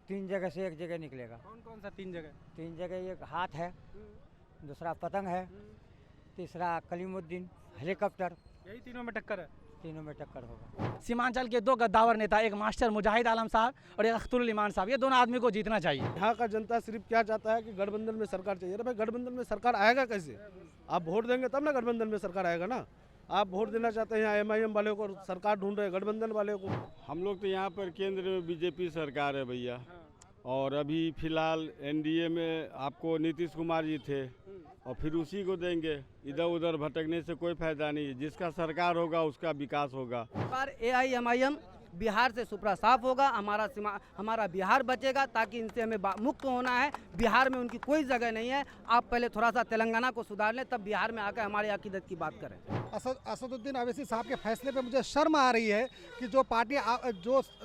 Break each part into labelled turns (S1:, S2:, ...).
S1: 3 जगह से एक जगह निकलेगा।
S2: कौन कौन सा 3 जगह?
S1: 3 जगह, एक हाथ है, दूसरा पतंग है, तीसरा कलीमुद्दीन हेलीकॉप्टर।
S2: यही तीनों में टक्कर है।
S1: तीनों में टक्कर होगा।
S3: सीमांचल के 2 गद्दावर नेता, एक मास्टर मुजाहिद आलम साहब और एक अख्तरुल ईमान साहब, ये दोनों आदमी को जीतना चाहिए।
S4: यहाँ का जनता सिर्फ क्या चाहता है कि गठबंधन में सरकार चाहिए। अरे भाई, गठबंधन में सरकार आएगा कैसे? आप वोट देंगे तब ना गठबंधन में सरकार आएगा ना। आप वोट देना चाहते हैं यहाँ MIM वाले को, सरकार ढूंढ रहे हैं गठबंधन वाले को।
S5: हम लोग तो यहाँ पर केंद्र में बीजेपी सरकार है भैया, और अभी फिलहाल NDA में आपको नीतीश कुमार जी थे, और फिर उसी को देंगे। इधर उधर भटकने से कोई फायदा नहीं है। जिसका सरकार होगा उसका विकास होगा।
S6: पर AIMIM बिहार से सुपड़ा साफ होगा, हमारा बिहार बचेगा, ताकि इनसे हमें मुक्त होना है। बिहार में उनकी कोई जगह नहीं है। आप पहले थोड़ा सा तेलंगाना को सुधार लें, तब बिहार में आकर हमारी अकीदत की बात करें।
S7: असदुद्दीन अवैसी साहब के फैसले पे मुझे शर्म आ रही है कि जो पार्टी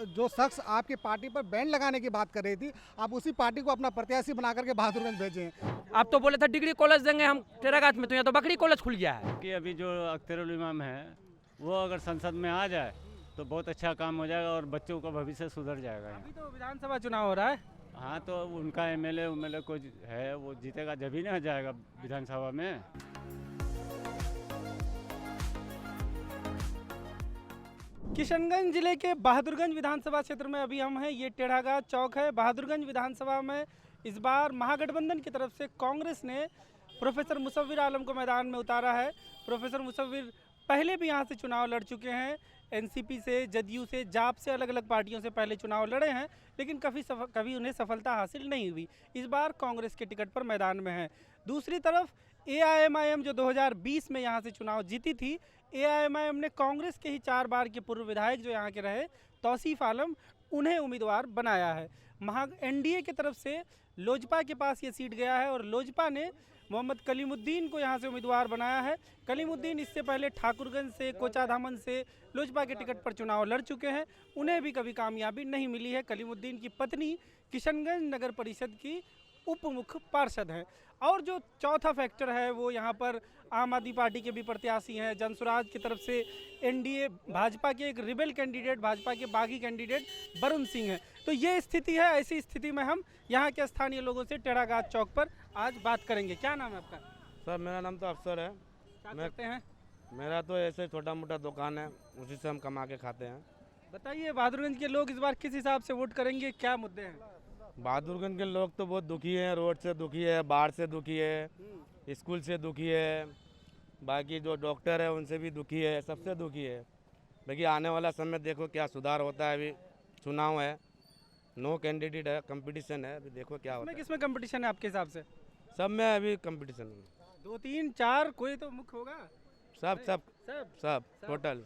S7: जो शख्स आपकी पार्टी पर बैन लगाने की बात कर रही थी, आप उसी पार्टी को अपना प्रत्याशी बना करके बहादुरगंज भेजें।
S3: आप तो बोले थे डिग्री कॉलेज देंगे हम टेरागाछ में, तो यहाँ तो बकरी कॉलेज खुल गया है।
S8: कि अभी जो अख्तरुल इमाम है वो अगर संसद में आ जाए तो बहुत अच्छा काम हो जाएगा और बच्चों का भविष्य सुधर जाएगा।
S2: अभी तो विधानसभा चुनाव हो रहा है।
S8: हाँ, तो उनका MLA को है, वो जीतेगा जब ही ना जाएगा विधानसभा में।
S2: किशनगंज जिले के बहादुरगंज विधानसभा क्षेत्र में अभी हम हैं। ये टेढ़ागाछ चौक है। बहादुरगंज विधानसभा में इस बार महागठबंधन की तरफ से कांग्रेस ने प्रोफेसर मुसव्विर आलम को मैदान में उतारा है। प्रोफेसर मुसव्विर पहले भी यहाँ से चुनाव लड़ चुके हैं। NCP से, जदयू से, जाप से, अलग अलग पार्टियों से पहले चुनाव लड़े हैं, लेकिन कभी उन्हें सफलता हासिल नहीं हुई। इस बार कांग्रेस के टिकट पर मैदान में है। दूसरी तरफ AIMIM जो 2020 में यहाँ से चुनाव जीती थी, AIMIM ने कांग्रेस के ही 4 बार के पूर्व विधायक जो यहाँ के रहे तौसीफ आलम, उन्हें उम्मीदवार बनाया है। NDA की तरफ से लोजपा के पास ये सीट गया है और लोजपा ने मोहम्मद कलीमुद्दीन को यहाँ से उम्मीदवार बनाया है। कलीमुद्दीन इससे पहले ठाकुरगंज से, कोचाधामन से लोजपा के टिकट पर चुनाव लड़ चुके हैं। उन्हें भी कभी कामयाबी नहीं मिली है। कलीमुद्दीन की पत्नी किशनगंज नगर परिषद की उप मुख्य पार्षद हैं। और जो चौथा फैक्टर है वो यहाँ पर आम आदमी पार्टी के भी प्रत्याशी हैं। जनसुराज की तरफ से NDA भाजपा के एक रिबेल कैंडिडेट, भाजपा के बागी कैंडिडेट वरुण सिंह हैं। तो ये स्थिति है। ऐसी स्थिति में हम यहाँ के स्थानीय लोगों से टेढ़ागाछ चौक पर आज बात करेंगे। क्या नाम है आपका?
S4: सर, मेरा नाम तो अफसर है।
S2: क्या करते हैं?
S4: मेरा तो ऐसे छोटा मोटा दुकान है, उसी से हम कमा के खाते हैं।
S2: बताइए, बहादुरगंज के लोग इस बार किस हिसाब से वोट करेंगे? क्या मुद्दे हैं?
S4: बहादुरगंज के लोग तो बहुत दुखी हैं। रोड से दुखी है, बाढ़ से दुखी है, स्कूल से दुखी है, बाकी जो डॉक्टर है उनसे भी दुखी है, सबसे दुखी है। बाकी आने वाला समय देखो क्या सुधार होता है। अभी चुनाव है, नो कैंडिडेट है, कंपटीशन है, अभी देखो क्या होता है।
S2: किसमें कंपटीशन है आपके हिसाब से?
S4: सब में अभी कंपटीशन है।
S2: 2, 3, 4 कोई तो मुख्य होगा।
S4: सब टोटल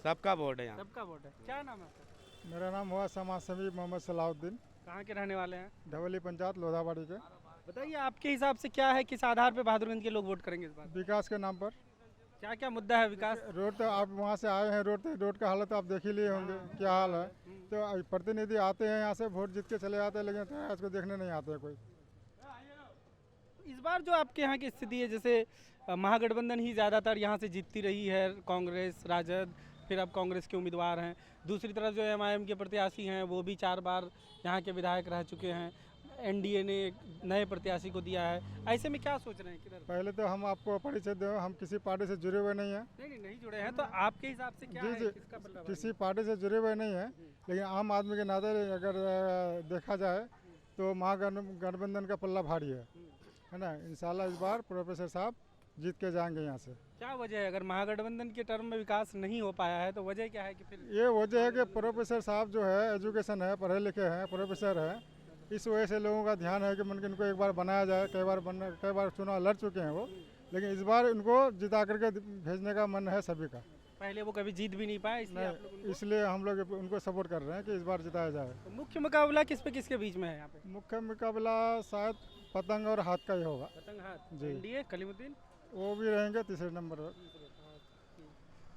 S4: सबका वोट है यहाँ।
S2: सबका वोट है। क्या नाम है आपका?
S7: मेरा नाम हुआ समाज सेवी मोहम्मद सलाउद्दीन,
S2: कहाँ के रहने वाले हैं?
S7: धवली पंचायत लोधाबाड़ी के।
S2: बताइए, आपके हिसाब से क्या है, किस आधार पे बहादुरगंज के लोग वोट करेंगे इस बार?
S7: विकास के नाम पर।
S2: क्या क्या मुद्दा है? विकास,
S7: रोड तो आप वहाँ से आए हैं, रोड का हालत आप देख ही लिए होंगे क्या हाल है। तो प्रतिनिधि आते हैं यहाँ से, वोट जीत के चले जाते हैं, लेकिन इतिहास को देखने नहीं आते हैं कोई।
S2: इस बार जो आपके यहाँ की स्थिति है, जैसे महागठबंधन ही ज़्यादातर यहाँ से जीतती रही है, कांग्रेस, राजद, फिर अब कांग्रेस के उम्मीदवार हैं। दूसरी तरफ जो MIM के प्रत्याशी हैं वो भी 4 बार यहाँ के विधायक रह चुके हैं। NDA ने एक नए प्रत्याशी को दिया है। ऐसे में क्या सोच रहे हैं? किधर?
S7: पहले तो हम आपको परिचय दें, हम किसी पार्टी से जुड़े हुए नहीं हैं।
S2: नहीं जुड़े हैं। तो आपके हिसाब से क्या है? किसका पल्ला भारी?
S7: किसी पार्टी से जुड़े हुए नहीं हैं, लेकिन आम आदमी के नाते अगर देखा जाए तो महागठबंधन का पल्ला भारी है ना। इंशाल्लाह इस बार प्रोफेसर साहब जीत के जाएंगे यहाँ से।
S2: क्या वजह है? अगर महागठबंधन के टर्म में विकास नहीं हो पाया है तो वजह क्या है कि फिर?
S7: ये वजह है कि प्रोफेसर साहब जो है एजुकेशन है, पढ़े लिखे हैं, प्रोफेसर हैं, इस वजह से लोगों का ध्यान है कि इनको एक बार बनाया जाए। कई बार चुनाव लड़ चुके हैं वो, लेकिन इस बार इनको जिता करके भेजने का मन है सभी का।
S2: पहले वो कभी जीत भी नहीं पाए,
S7: इसलिए हम लोग उनको सपोर्ट कर रहे हैं कि इस बार जिताया जाए।
S2: तो मुख्य मुकाबला किसके बीच में है यहाँ पे?
S7: मुख्य मुकाबला शायद पतंग और हाथ का ही होगा।
S2: पतंग हाथ
S7: जी।
S2: NDA कलीमुद्दीन
S7: वो भी रहेंगे तीसरे नंबर पर।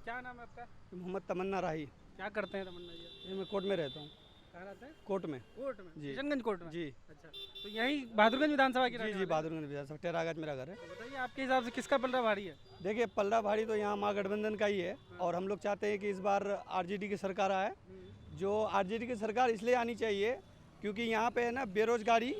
S2: क्या नाम है आपका?
S6: मोहम्मद तमन्ना राही।
S2: क्या करते हैं तमन्ना जी?
S6: मैं कोर्ट में रहता हूँ।
S2: कहाँ रहते हैं?
S6: कोर्ट में
S2: जी, किशनगंज कोर्ट में।
S6: जी।
S2: अच्छा, तो यही बहादुरगंज विधानसभा की?
S6: जी, बहादुरगंज विधानसभा टेरागाछ मेरा घर है।
S2: तो बताइए, आपके हिसाब से किसका पलड़ा भारी है?
S6: देखिए, पल्ला भारी तो यहाँ महागठबंधन का ही है, और हम लोग चाहते हैं कि इस बार RJD की सरकार आए। जो RJD की सरकार इसलिए आनी चाहिए
S9: क्योंकि यहाँ पे है ना बेरोजगारी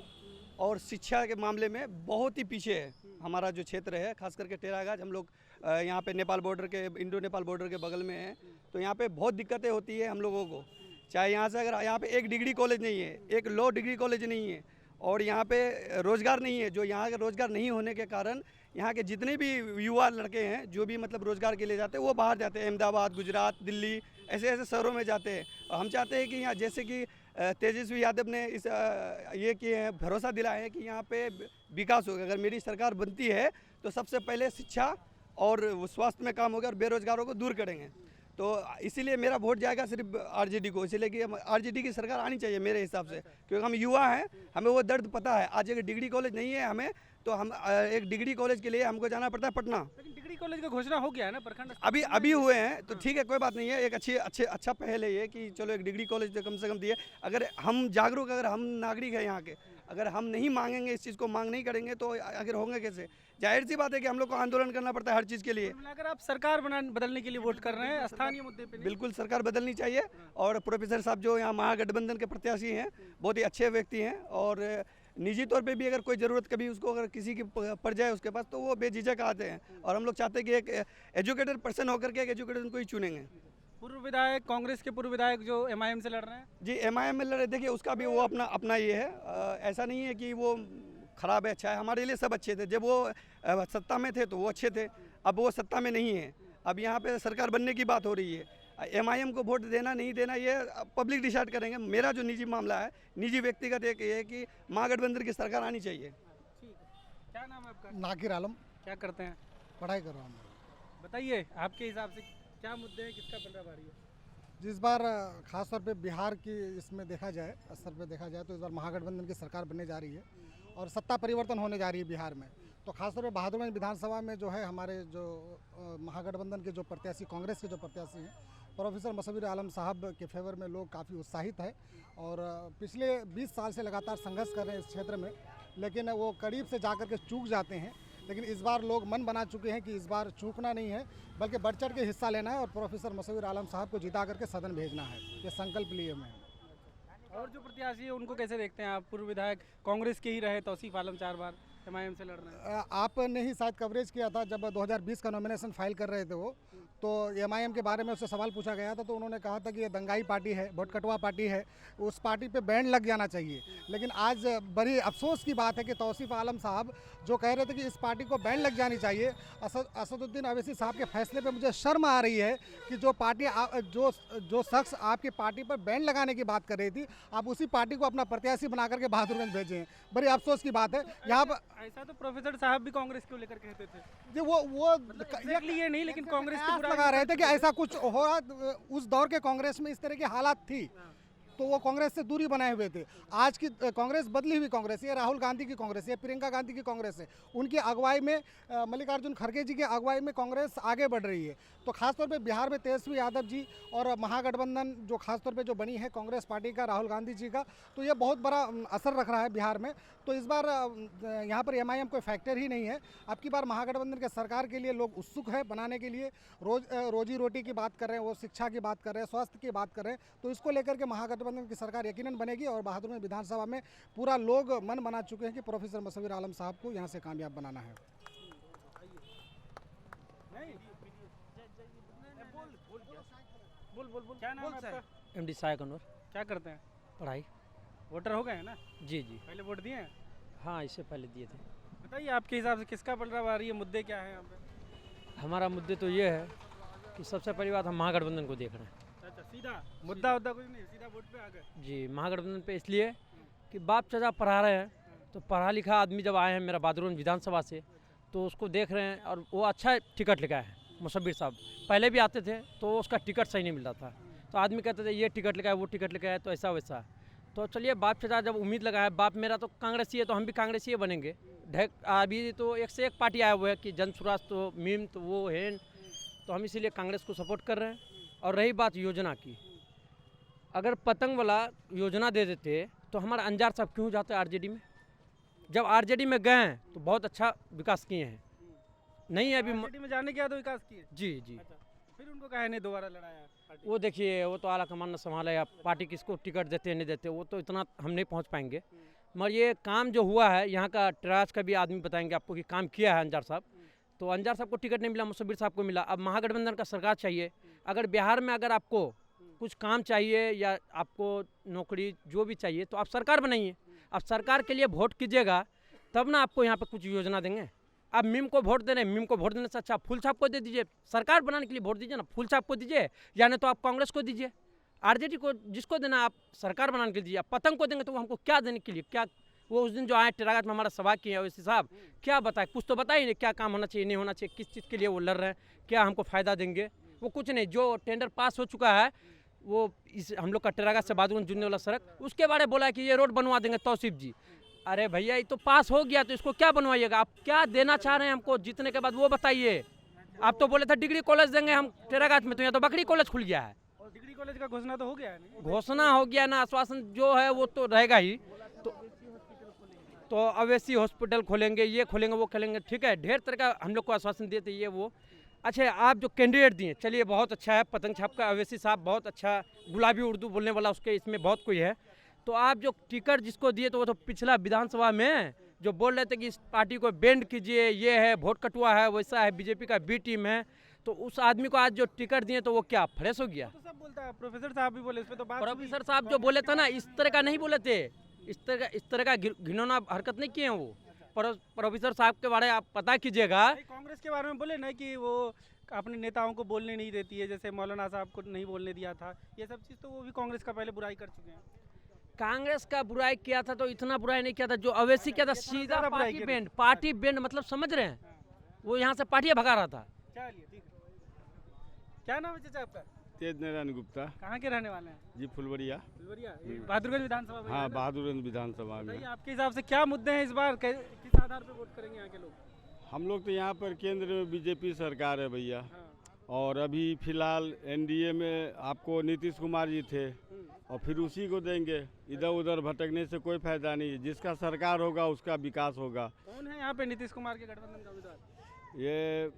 S9: और शिक्षा के मामले में बहुत ही पीछे है हमारा जो क्षेत्र है, खास करके टेरागाज। हम लोग यहाँ पे नेपाल बॉर्डर के, इंडो नेपाल बॉर्डर के बगल में है, तो यहाँ पे बहुत दिक्कतें होती है हम लोगों को। चाहे यहाँ से अगर यहाँ पे एक डिग्री कॉलेज नहीं है, एक लॉ डिग्री कॉलेज नहीं है, और यहाँ पे रोज़गार नहीं है। जो यहाँ के रोज़गार नहीं होने के कारण यहाँ के जितने भी युवा लड़के हैं जो भी मतलब रोज़गार के लिए जाते हैं वो बाहर जाते हैं, अहमदाबाद, गुजरात, दिल्ली, ऐसे ऐसे शहरों में जाते हैं। और हम चाहते हैं कि यहाँ जैसे कि तेजस्वी यादव ने इस ये किए हैं, भरोसा दिलाया है कि यहाँ पे विकास होगा। अगर मेरी सरकार बनती है तो सबसे पहले शिक्षा और स्वास्थ्य में काम होगा और बेरोजगारों को दूर करेंगे। तो इसीलिए मेरा वोट जाएगा सिर्फ आरजेडी को, इसीलिए कि आरजेडी की सरकार आनी चाहिए मेरे हिसाब से, क्योंकि हम युवा हैं, हमें वो दर्द पता है। आज एक डिग्री कॉलेज नहीं है हमें, तो हम एक डिग्री कॉलेज के लिए हमको जाना पड़ता है पटना।
S2: लेकिन डिग्री कॉलेज का घोषणा हो गया है ना प्रखंड?
S9: अभी हुए हैं, तो ठीक है, कोई बात नहीं है। एक अच्छा पहल है ये कि चलो एक डिग्री कॉलेज तो कम से कम दिए। अगर हम जागरूक, अगर हम नागरिक हैं यहाँ के, अगर हम नहीं मांगेंगे, इस चीज़ को मांग नहीं करेंगे तो आखिर होंगे कैसे? जाहिर सी बात है कि हम लोग को आंदोलन करना पड़ता है हर चीज़ के लिए।
S2: अगर आप सरकार बदलने के लिए वोट कर रहे हैं स्थानीय मुद्दे पे?
S9: बिल्कुल सरकार बदलनी चाहिए। और प्रोफेसर साहब जो यहाँ महागठबंधन के प्रत्याशी हैं, बहुत ही अच्छे व्यक्ति हैं, और निजी तौर पे भी अगर कोई ज़रूरत कभी उसको अगर किसी की पड़ जाए उसके पास, तो वो बेझिझक आते हैं। और हम लोग चाहते हैं कि एक एजुकेटेड पर्सन होकर के एक एजुकेटेड उनको ही चुनेंगे।
S2: पूर्व विधायक, कांग्रेस के पूर्व विधायक जो एमआईएम से लड़ रहे हैं?
S9: जी, एमआईएम में लड़े, देखिए उसका भी वो अपना ये है। ऐसा नहीं है कि वो खराब है, अच्छा है। हमारे लिए सब अच्छे थे। जब वो सत्ता में थे तो वो अच्छे थे, अब वो सत्ता में नहीं है। अब यहाँ पे सरकार बनने की बात हो रही है। एमआईएम को वोट देना नहीं देना ये पब्लिक डिसाइड करेंगे। मेरा जो निजी मामला है, निजी व्यक्तिगत एक ये है कि महागठबंधन की सरकार आनी चाहिए।
S2: ठीक है। क्या नाम है आपका?
S10: नाकिर आलम।
S2: क्या करते हैं?
S10: पढ़ाई कर रहा हूँ।
S2: बताइए आपके हिसाब से क्या मुद्दे हैं, किसका पलड़ा भारी है?
S10: जिस बार खासतौर पे बिहार की इसमें देखा जाए, स्तर पे देखा जाए, तो इस बार महागठबंधन की सरकार बनने जा रही है और सत्ता परिवर्तन होने जा रही है बिहार में। तो खासतौर पे बहादुरगंज विधानसभा में जो है हमारे जो महागठबंधन के जो प्रत्याशी, कांग्रेस के जो प्रत्याशी हैं, प्रोफेसर मुसव्विर आलम साहब के फेवर में लोग काफ़ी उत्साहित है। और पिछले 20 साल से लगातार संघर्ष कर रहे हैं इस क्षेत्र में, लेकिन वो करीब से जा कर के चूक जाते हैं। लेकिन इस बार लोग मन बना चुके हैं कि इस बार चूकना नहीं है, बल्कि बढ़ चढ़ के हिस्सा लेना है और प्रोफेसर मुसव्विर आलम साहब को जिता करके सदन भेजना है। ये संकल्प लिए हुए हैं।
S2: और जो प्रत्याशी है उनको कैसे देखते हैं आप? पूर्व विधायक कांग्रेस के ही रहे तौसीफ आलम 4 बार एमआईएम से लड़ रहे हैं।
S10: आपने ही शायद कवरेज किया था जब 2020 का नॉमिनेशन फाइल कर रहे थे वो, तो एमआईएम के बारे में उससे सवाल पूछा गया था, तो उन्होंने कहा था कि ये दंगाई पार्टी है, वोट कटवा पार्टी है, उस पार्टी पे बैन लग जाना चाहिए। लेकिन आज बड़ी अफसोस की बात है कि तौसीफ आलम साहब जो कह रहे थे कि इस पार्टी को बैन लग जानी चाहिए, असदुद्दीन अवैसी साहब के फैसले पे मुझे शर्म आ रही है कि जो पार्टी जो शख्स आपकी पार्टी पर बैन लगाने की बात कर रही थी, आप उसी पार्टी को अपना प्रत्याशी बना करके बहादुरगंज भेजे हैं। बड़ी अफसोस की बात है। यहाँ पर
S2: ऐसा तो प्रोफेसर साहब भी कांग्रेस को लेकर कहते थे
S10: जी, वो
S2: ये नहीं, लेकिन कांग्रेस की
S10: लगा रहे थे कि ऐसा कुछ हो रहा। उस दौर के कांग्रेस में इस तरह की हालात थी तो वो कांग्रेस से दूरी बनाए हुए थे। आज की कांग्रेस बदली हुई कांग्रेस है, राहुल गांधी की कांग्रेस है, प्रियंका गांधी की कांग्रेस है। उनकी अगुवाई में, मल्लिकार्जुन खड़गे जी की अगुवाई में कांग्रेस आगे बढ़ रही है। तो खासतौर पे बिहार में तेजस्वी यादव जी और महागठबंधन जो खासतौर पे जो बनी है कांग्रेस पार्टी का, राहुल गांधी जी का, तो ये बहुत बड़ा असर रख रहा है बिहार में। तो इस बार यहाँ पर एमआईएम कोई फैक्टर ही नहीं है। अब की बार महागठबंधन के सरकार के लिए लोग उत्सुक है बनाने के लिए। रोजी रोटी की बात कर रहे हैं, वो शिक्षा की बात कर रहे हैं, स्वास्थ्य की बात कर रहे हैं। तो इसको लेकर के महागठबंधन की सरकार यकीनन बनेगी और बहादुरगंज विधानसभा में पूरा लोग मन बना चुके हैं कि प्रोफेसर मुसव्विर आलम साहब को यहाँ से कामयाब बनाना है।
S2: क्या नाम है आपका?
S1: MD सायक अनवर।
S2: क्या करते हैं?
S1: पढ़ाई।
S2: वोटर हो गए हैं ना?
S1: जी जी,
S2: पहले वोट दिए हैं?
S1: हाँ इससे पहले दिए थे।
S2: बताइए आपके हिसाब से किसका पलड़ा भारी है, मुद्दे क्या है यहाँ पे?
S1: हमारा मुद्दे तो ये है कि सबसे पहली बात हम महागठबंधन को देख रहे हैं।
S2: अच्छा, सीधा मुद्दा कुछ नहीं, सीधा वोट पे आ गए।
S1: जी, महागठबंधन पे इसलिए कि बाप चाचा पढ़ा रहे हैं, तो पढ़ा लिखा आदमी जब आए हैं मेरा बहादुरगंज विधानसभा से, तो उसको देख रहे हैं। और वो अच्छा टिकट लेकर आए हैं मुसव्विर साहब। पहले भी आते थे तो उसका टिकट सही नहीं मिल रहा था, तो आदमी कहते थे ये टिकट लेकर आए, वो टिकट लेकर आए, तो ऐसा वैसा। तो चलिए बाप चाचा जब उम्मीद लगा है, बाप मेरा तो कांग्रेसी है तो हम भी कांग्रेसी बनेंगे। अभी तो एक से एक पार्टी आया हुआ है कि जन स्वराज, तो मीम, तो वो है, तो हम इसीलिए कांग्रेस को सपोर्ट कर रहे हैं। और रही बात योजना की, अगर पतंग वाला योजना दे देते तो हमारा अंजार साहब क्यों जाते आरजेडी में? जब आरजेडी में गए हैं तो बहुत अच्छा विकास किए हैं। नहीं है अभी
S2: आरजेडी में जाने के बाद विकास किए।
S1: जी जी।
S2: अच्छा, फिर उनको काहे ने दोबारा लड़ाया पार्टी?
S1: वो देखिए, वो तो आला कमान न संभाले, आप पार्टी किसको टिकट देते हैं नहीं देते, वो तो इतना हम नहीं पहुंच पाएंगे। मगर ये काम जो हुआ है यहाँ का ट्राज का भी आदमी बताएंगे आपको कि काम किया है अंजार साहब। तो अंजार साहब को टिकट नहीं मिला, मुसव्विर साहब को मिला। अब महागठबंधन का सरकार चाहिए। अगर बिहार में अगर आपको कुछ काम चाहिए या आपको नौकरी जो भी चाहिए तो आप सरकार बनाइए। अब सरकार के लिए वोट कीजिएगा तब ना आपको यहाँ पे कुछ योजना देंगे। आप मीम को वोट दे रहे हैं, मीम को वोट देने से अच्छा फूल छाप को दे दीजिए। सरकार बनाने के लिए वोट दीजिए ना, फूल छाप को दीजिए, या नहीं तो आप कांग्रेस को दीजिए, आरजेडी को, जिसको देना आप सरकार बनाने के लिए दीजिए। आप पतंग को देंगे तो वो हमको क्या देने के लिए, क्या वो उस दिन जो आए टेरागत में हमारा सभा किए वैसे साहब क्या बताए, कुछ तो बताइए नहीं क्या काम होना चाहिए नहीं होना चाहिए, किस चीज़ के लिए वो लड़ रहे हैं, क्या हमको फ़ायदा देंगे। वो कुछ नहीं, जो टेंडर पास हो चुका है वो इस हम लोग का टेरागत से बहादुरगंज जुड़ने वाला सड़क, उसके बारे में बोला है कि ये रोड बनवा देंगे तौसीफ जी। अरे भैया ये तो पास हो गया तो इसको क्या बनवाइएगा, आप क्या देना चाह रहे हैं हमको जीतने के बाद वो बताइए। आप तो बोले थे डिग्री कॉलेज देंगे हम टेरागत में, तो यहाँ तो बकरी कॉलेज खुल गया है।
S2: और डिग्री कॉलेज का घोषणा तो हो गया है नहीं?
S1: घोषणा हो गया ना, आश्वासन जो है वो तो रहेगा ही। तो अवैसी हॉस्पिटल खोलेंगे, ये खोलेंगे, वो खोलेंगे, ठीक है, ढेर तरह का हम लोग को आश्वासन देते ये वो। अच्छा, आप जो कैंडिडेट दिए चलिए बहुत अच्छा है, पतंग छाप का अवैसी साहब बहुत अच्छा, गुलाबी उर्दू बोलने वाला उसके इसमें बहुत कोई है। तो आप जो टिकट जिसको दिए तो वो तो पिछला विधानसभा में जो बोल रहे थे कि इस पार्टी को बैंड कीजिए, ये है वोट कटुआ है, वैसा है, बीजेपी का बी टीम है, तो उस आदमी को आज जो टिकट दिए तो वो क्या फ्रेश हो गया।
S2: तो सब बोलता है, प्रोफेसर साहब भी बोले, इस पे तो बात
S1: प्रोफेसर साहब जो बोले थे ना इस तरह का नहीं बोले थे, इस तरह का घिनौना हरकत नहीं किए हैं वो। प्रोफेसर साहब के बारे में आप पता कीजिएगा।
S2: कांग्रेस के बारे में बोले ना कि वो अपने नेताओं को बोलने नहीं देती है, जैसे मौलाना साहब को नहीं बोलने दिया था, ये सब चीज़ तो वो भी कांग्रेस का पहले बुराई कर चुके हैं।
S1: कांग्रेस का बुराई किया था तो इतना बुराई नहीं किया था, जो अवैसी किया था सीधा पार्टी बैंड मतलब समझ रहे हैं, वो यहाँ से पार्टियां भगा रहा था।
S2: चलिए ठीक है, क्या नाम है चाचा आपका?
S5: तेज नारायण गुप्ता।
S2: कहाँ के रहने वाले हैं?
S5: जी फुलवरिया।
S2: बहादुरगंज विधानसभा में?
S5: हाँ, बहादुरगंज विधानसभा में।
S2: आपके हिसाब से क्या मुद्दे हैं इस बार, किस आधार पे वोट करेंगे यहाँ के लोग?
S5: हम लोग तो यहाँ पर केंद्र में बीजेपी सरकार है भैया, और अभी फिलहाल एनडीए में आपको नीतीश कुमार जी थे और फिर उसी को देंगे। इधर उधर भटकने से कोई फायदा नहीं है, जिसका सरकार होगा उसका विकास होगा।
S2: कौन है यहाँ पे नीतीश कुमार के गठबंधन का उम्मीदवार?
S5: ये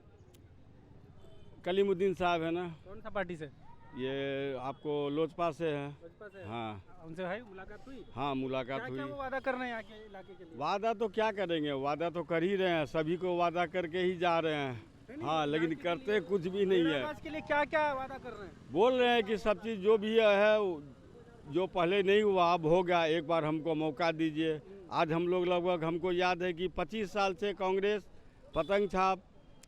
S5: कलीमुद्दीन साहब है ना।
S2: कौन सा पार्टी से?
S5: ये आपको लोजपा से है। हाँ,
S2: उनसे भाई मुलाकात हुई?
S5: हाँ, मुलाकात हुई।
S2: क्या वो वादा कर रहे हैं यहाँ के इलाके के लिए?
S5: वादा तो क्या करेंगे, वादा तो कर ही रहे हैं, सभी को वादा करके ही जा रहे हैं। हाँ, लेकिन करते कुछ भी नहीं है।
S2: आज के लिए क्या क्या वादा कर रहे हैं?
S5: बोल रहे हैं कि सब चीज़ जो भी है जो पहले नहीं हुआ अब हो गया, एक बार हमको मौका दीजिए। आज हम लोग लगभग हमको याद है कि 25 साल से कांग्रेस पतंग छाप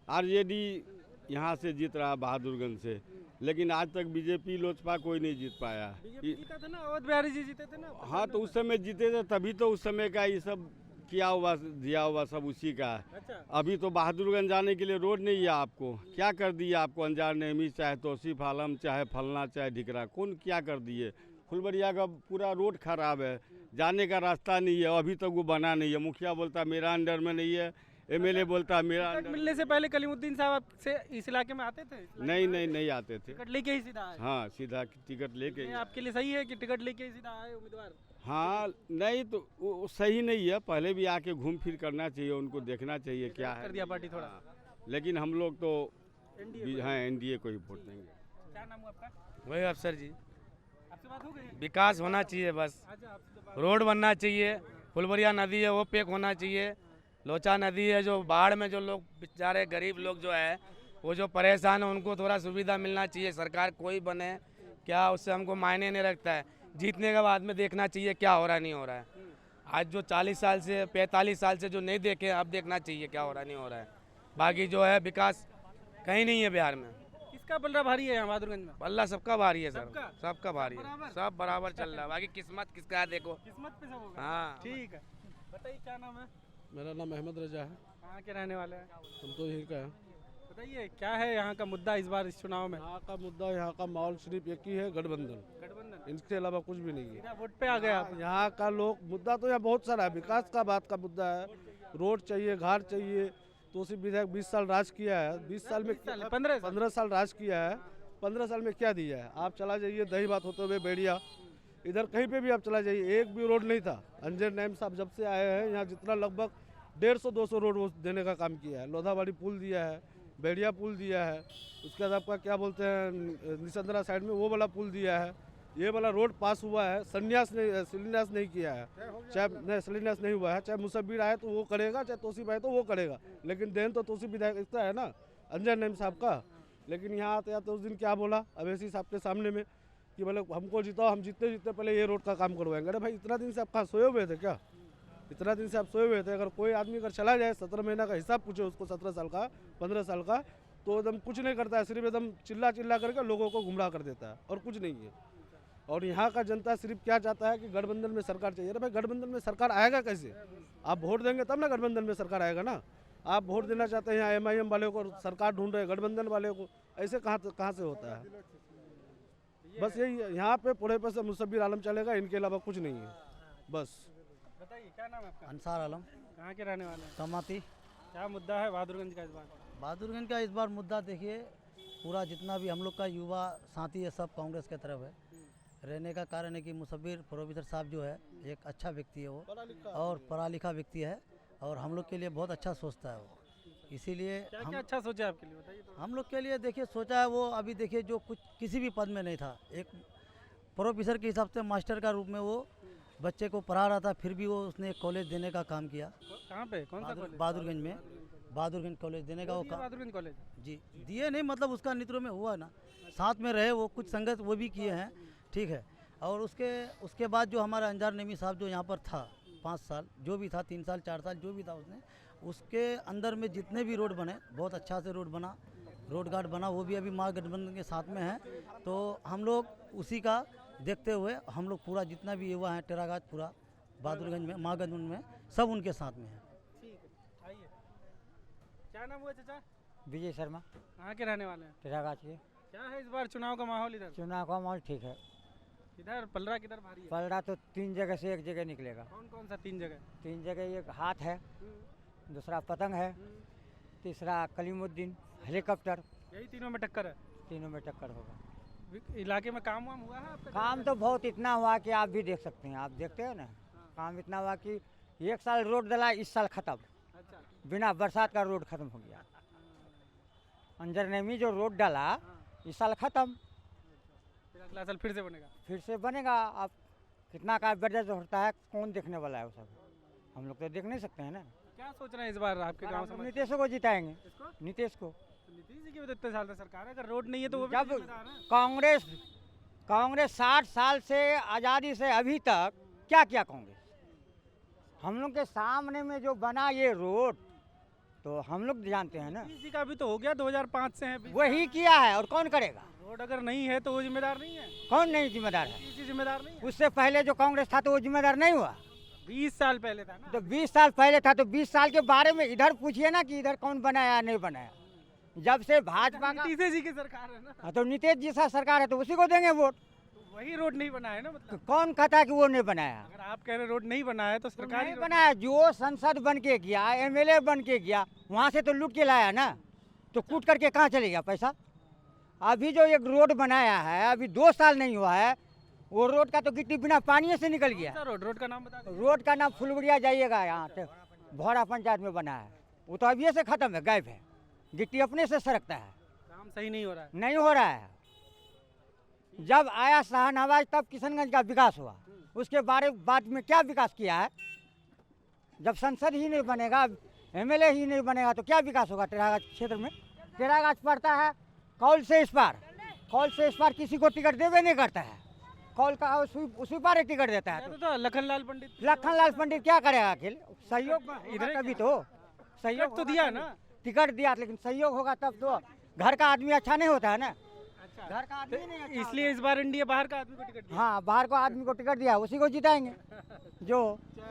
S5: आरजेडी यहाँ से जीत रहा बहादुरगंज से, लेकिन आज तक बीजेपी लोजपा कोई नहीं जीत पाया।
S2: जीता था ना, अवध बिहारी जी जीते थे ना।
S5: हाँ, तो उस समय जीते थे, तभी तो उस समय का ये सब किया हुआ दिया हुआ सब उसी का है।
S2: अच्छा।
S5: अभी तो बहादुरगंज जाने के लिए रोड नहीं है आपको, क्या कर दिया आपको अंजार नेमी, चाहे तौसीफ आलम, चाहे फलना, चाहे ढिकरा, कौन क्या कर दिए। फुलवरिया का पूरा रोड खराब है, जाने का रास्ता नहीं है, अभी तक वो बना नहीं है। मुखिया बोलता मेरा अंडर में नहीं है, एमएलए बोलता मेरा अंडर।
S2: मिलने से पहले कलीमुद्दीन साहब से इस इलाके में आते थे?
S5: नहीं आते थे।
S2: टिकट लेके ही सीधा आए?
S5: हाँ, सीधा टिकट लेके।
S2: आपके लिए सही है कि टिकट लेके ही सीधा आए उम्मीदवार?
S5: हाँ, नहीं तो वो सही नहीं है, पहले भी आके घूम फिर करना चाहिए, उनको देखना चाहिए क्या है।
S2: कर दिया पार्टी थोड़ा।
S5: लेकिन हम लोग तो हाँ एनडीए को ही वोट देंगे।
S2: क्या नाम है आपका?
S4: वही अफसर जी,
S2: आपसे बात हो गई?
S4: विकास होना चाहिए बस, रोड बनना चाहिए, फुलवरिया नदी है वो पेक होना चाहिए, लोचा नदी है जो बाढ़ में जो लोग बेचारे गरीब लोग जो है वो जो परेशान है उनको थोड़ा सुविधा मिलना चाहिए। सरकार कोई बने क्या, उससे हमको मायने नहीं रखता है, जीतने के बाद में देखना चाहिए क्या हो रहा नहीं हो रहा है। आज जो 40 साल से 45 साल से जो नहीं देखे अब देखना चाहिए क्या हो रहा नहीं हो रहा है। बाकी जो है विकास कहीं नहीं है बिहार में।
S2: किसका पल्ला भारी है यहाँ बहादुरगंज में?
S4: पल्ला सबका भारी है सर,
S2: सबका?
S4: सबका भारी है, सब बराबर चल रहा है। बाकी किस्मत किसका है देखो,
S2: किस्मत पे सब होगा।
S4: हाँ
S2: ठीक है, बताइए क्या नाम है?
S11: मेरा नाम अहमद रजा है।
S2: कहाँ के रहने वाले हैं?
S11: हम तो यहीं का है।
S2: बताइए क्या है यहाँ का मुद्दा इस बार इस चुनाव में?
S11: यहाँ का मुद्दा, यहाँ का माहौल सिर्फ एक ही है, गठबंधन, इनके अलावा कुछ भी नहीं है।
S2: वोट पे आ गए आप?
S11: यहाँ का लोग मुद्दा तो यहाँ बहुत सारा है, विकास का बात का मुद्दा है, रोड चाहिए, घाट चाहिए। तो उसी विधायक 20 साल राज किया है, 20 साल में 15 साल राज किया है, 15 साल में क्या दिया है? आप चला जाइए दही बात होते हुए बेड़िया, इधर कहीं पे भी आप चला जाइए, एक भी रोड नहीं था। अंजर नईम साहब जब से आए हैं यहाँ जितना लगभग 150-200 रोड वो देने का काम किया है। लोधावाड़ी पुल दिया है, बेड़िया पुल दिया है, उसके बाद आपका क्या बोलते हैं निसंदरा साइड में वो वाला पुल दिया है, ये वाला रोड पास हुआ है, शिलान्यास नहीं किया है, चाहे शिलान्यास नहीं हुआ है, चाहे मुसब्बिर आए तो वो करेगा, चाहे तौसीफ आए तो वो करेगा, लेकिन देन तो तौसीफ विधायक का है ना, अंजन नईम साहब का। लेकिन यहाँ आते आते उस दिन क्या बोला अवैसी साहब के सामने में कि मतलब हमको जिताओ, हम जीतते पहले ये रोड का काम करवाएंगे। अरे भाई इतना दिन से आप कहाँ सोए हुए थे क्या? इतना दिन से आप सोए हुए थे? अगर कोई आदमी अगर चला जाए 17 महीना का हिसाब पूछे उसको, 17 साल का 15 साल का, तो एकदम कुछ नहीं करता है, सिर्फ एकदम चिल्ला करके लोगों को गुमराह कर देता है और कुछ नहीं है। और यहाँ का जनता सिर्फ क्या चाहता है कि गठबंधन में सरकार चाहिए। अरे भाई गठबंधन में सरकार आएगा कैसे? आप वोट देंगे तब ना गठबंधन में सरकार आएगा ना। आप वोट देना चाहते हैं यहाँ MIM वाले को, सरकार ढूंढ रहे गठबंधन वाले को, ऐसे कहाँ से होता है? बस यही यहाँ पे पूरे पे से मुसब्बिर आलम चलेगा, इनके अलावा कुछ नहीं है बस।
S2: बताइए क्या नाम है आपका?
S3: अंसार आलम,
S2: कहाँ के रहने वाले हैं?
S3: समाती।
S2: क्या मुद्दा है बहादुरगंज का इस बार?
S3: बहादुरगंज का इस बार मुद्दा देखिए, पूरा जितना भी हम लोग का युवा साथी है सब कांग्रेस के तरफ है। रहने का कारण है कि मुसब्बिर प्रोफेसर साहब जो है एक अच्छा व्यक्ति है वो, और पढ़ा लिखा व्यक्ति है, और हम लोग के लिए बहुत अच्छा सोचता है वो। इसीलिए
S2: क्या अच्छा सोचा आपके लिए बताइए तो।
S3: हम लोग के लिए देखिए सोचा है वो, अभी देखिए जो कुछ किसी भी पद में नहीं था, एक प्रोफेसर के हिसाब से मास्टर का रूप में वो बच्चे को पढ़ा रहा था, फिर भी वो उसने एक कॉलेज देने का काम किया।
S2: कहाँ पे? कौन सा कॉलेज?
S3: बहादुरगंज में, बहादुरगंज कॉलेज देने का वो काम।
S2: बहादुरगंज कॉलेज
S3: जी दिए नहीं, मतलब उसका नेतृत्व में हुआ ना, साथ में रहे वो, कुछ संघर्ष वो भी किए हैं, ठीक है। और उसके बाद जो हमारा अंजार नईमी साहब जो यहाँ पर था 5 साल, जो भी था 3 साल 4 साल जो भी था उसके अंदर में जितने भी रोड बने, बहुत अच्छा से रोड बना, रोड गार्ड बना, वो भी अभी महागठबंधन के साथ में है। तो हम लोग उसी का देखते हुए हम लोग पूरा जितना भी युवा है टेरागाज पूरा बहादुरगंज में महागठबंधन में सब उनके साथ में है।
S2: ठीक है, आइए। क्या नाम हुआ चाचा?
S12: विजय शर्मा,
S2: कहाँ के रहने वाले हैं?
S12: टेरागाज के।
S2: क्या है इस बार चुनाव का माहौल इधर?
S12: चुनाव का माहौल ठीक है।
S2: इधर पलरा किधर भारी है?
S12: पलड़ा तो 3 जगह से एक जगह निकलेगा।
S2: कौन कौन सा 3 जगह?
S12: 3 जगह, एक हाथ है, दूसरा पतंग है, तीसरा कलीमुद्दीन हेलीकॉप्टर।
S2: यही तीनों में टक्कर है?
S12: तीनों में टक्कर होगा।
S2: इलाके में काम वाम हुआ है आपका?
S12: काम तो बहुत इतना हुआ कि आप भी देख सकते हैं, आप देखते हैं ना। काम इतना हुआ कि 1 साल रोड डला, इस साल खत्म।
S2: अच्छा।
S12: बिना बरसात का रोड खत्म हो गया। अंजर नईमी जो रोड डाला इस साल खत्म,
S2: फिर अगला साल फिर से बनेगा?
S12: फिर से बनेगा। अब कितना का बजट होता है कौन देखने वाला है वो सब, हम लोग तो देख नहीं सकते हैं ना।
S2: क्या सोच रहे हैं इस बार आपके गांव से?
S12: नीतीश को जिताएंगे।
S2: इसको?
S12: नीतीश को।
S2: नीतीश जी की इतने साल से सरकार है, अगर रोड नहीं है तो वो भी
S12: जब
S2: जिम्मेदार है।
S12: कांग्रेस 60 साल से आज़ादी से अभी तक क्या किया कांग्रेस? हम लोग के सामने में जो बना ये रोड तो हम लोग जानते हैं ना।
S2: नीतीश जी का भी तो हो गया, 2005 से है।
S12: वही किया है और कौन करेगा?
S2: रोड अगर नहीं है तो वो जिम्मेदार नहीं है?
S12: कौन नहीं जिम्मेदार है?
S2: नीतीश जी जिम्मेदार नहीं है?
S12: उससे पहले जो कांग्रेस था तो वो जिम्मेदार नहीं हुआ?
S2: 20 साल पहले था ना।
S12: तो 20 साल पहले था तो 20 साल के बारे में इधर पूछिए ना कि इधर कौन बनाया नहीं बनाया। जब से भाजपा का
S2: नीतीश जी की सरकार है ना।
S12: हाँ, तो नीतीश जी सा सरकार है तो उसी को देंगे वोट।
S2: तो वही रोड नहीं बना है ना, मतलब
S12: कौन कहता है कि वो नहीं बनाया?
S2: अगर आप कह रहे रोड नहीं बना है तो सरकार
S12: नहीं बनाया। जो संसद बन के गया, MLA बन के गया, वहाँ से तो लूट के लाया ना, तो कूट करके कहाँ चले गया पैसा? अभी जो एक रोड बनाया है, अभी 2 साल नहीं हुआ है, वो रोड का तो गिट्टी बिना पानी से निकल गया।
S2: रोड का नाम बता दीजिए।
S12: रोड का नाम फुलवरिया जाइएगा, यहाँ से भौरा पंचायत में बना है, वो तो अभी से खत्म है, गायब है, गिट्टी अपने से सरकता है।
S2: काम सही नहीं हो रहा है?
S12: नहीं हो रहा है। जब आया शाहनवाज तब किशनगंज का विकास हुआ, उसके बाद में क्या विकास किया है? जब संसद ही नहीं बनेगा, MLA ही नहीं बनेगा तो क्या विकास होगा टेरागाज क्षेत्र में? टेरागाज पड़ता है कौल से इस पार, कौल से इस पार किसी को टिकट देवे नहीं करता है, कौल का उसी पार एक टिकट देता है।
S2: तो लखनलाल
S12: पंडित क्या करेगा? अखिल सहयोग इधर कभी तो सहयोग
S2: तो दिया ना,
S12: टिकट दिया, लेकिन सहयोग होगा तब तो। घर का आदमी अच्छा नहीं होता है ना। घर का आदमी नहीं अच्छा
S2: इसलिए इस बार इंडिया बाहर का आदमी को टिकट दिया।
S12: हाँ, बाहर को आदमी को टिकट दिया, उसी को जिताएंगे जो।
S2: क्या